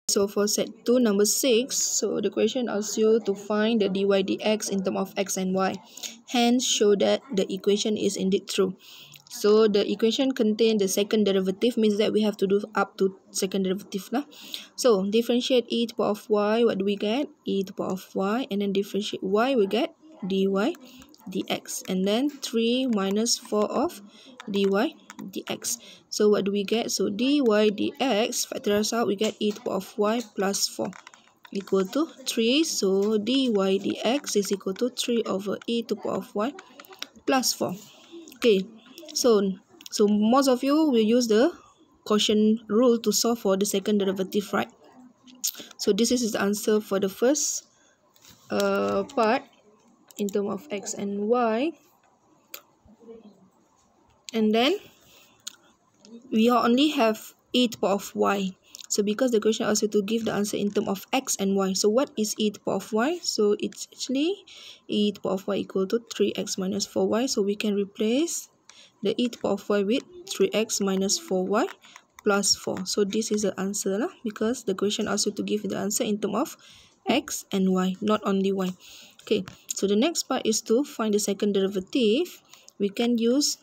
So for set 2, number 6, so the question asks you to find the dy dx in terms of x and y. Hence, show that the equation is indeed true. So the equation contains the second derivative, means that we have to do up to second derivative lah. So differentiate e to the power of y, what do we get? E to the power of y, and then differentiate y, we get dy dx, and then 3 minus 4 of dy dx. So what do we get? So dy dx, factorize out, we get e to the power of y plus 4 equal to 3. So dy dx is equal to 3 over e to the power of y plus 4. Okay, so most of you will use the quotient rule to solve for the second derivative, right? So this is the answer for the first part in terms of x and y. And then we only have e to the power of y. So because the question asks you to give the answer in terms of x and y. So what is e to the power of y? So it's actually e to the power of y equal to 3x minus 4y. So we can replace the e to the power of y with 3x minus 4y plus 4. So this is the answer lah, because the question asks you to give the answer in terms of x and y, not only y. Okay, so the next part is to find the second derivative. We can use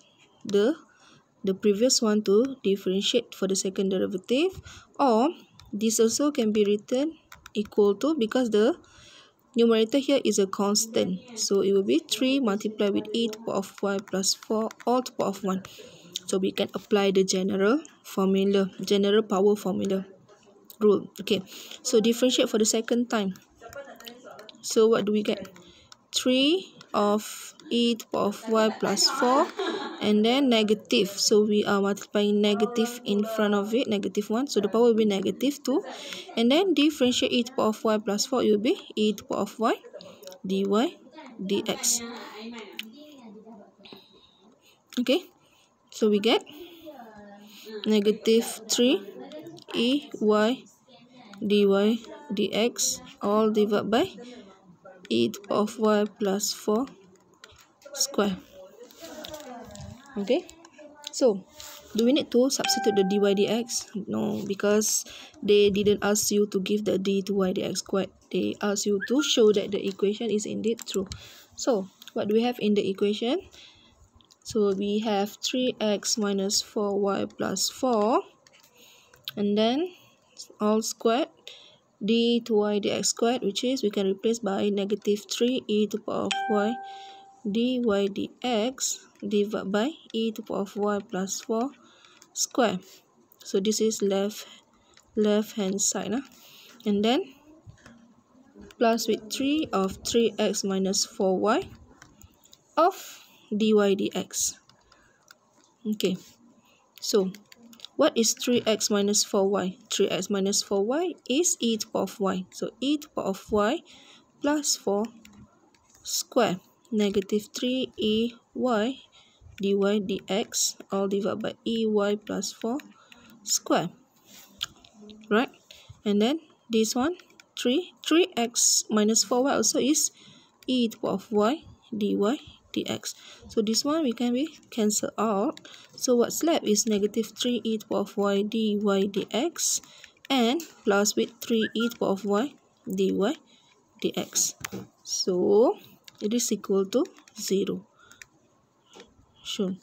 the previous one to differentiate for the second derivative, or this also can be written equal to, because the numerator here is a constant, so it will be 3 multiplied with e to the power of y plus 4 all to the power of 1. So we can apply the general power formula rule. Okay, so differentiate for the second time. So what do we get? 3 of e to the power of y plus 4, and then negative. So we are multiplying negative in front of it, negative 1. So the power will be negative 2. And then differentiate e to the power of y plus 4, it will be e to the power of y dy dx. Okay, so we get negative 3 e y dy dx all divided by e to the power of y plus 4 square. Okay, so do we need to substitute the dy dx? No, because they didn't ask you to give the dy dx squared. They asked you to show that the equation is indeed true. So what do we have in the equation? So we have 3x minus 4y plus 4, and then all squared dy dx squared, which is we can replace by negative 3 e to the power of y dy dx divided by e to the power of y plus 4 square. So this is left hand side, and then plus with 3 of 3x minus 4y of dy dx. Okay, so what is 3x minus 4y? 3x minus 4y is e to the power of y. So e to the power of y plus 4 square, negative 3 ey dy dx all divided by ey plus 4 square, right? And then this one 3x minus 4y also is e to the power of y dy dx. So this one we can be cancel out. So what's left is negative 3 e to the power of y dy dx and plus with 3 e to the power of y dy dx. So it is equal to 0. Sure.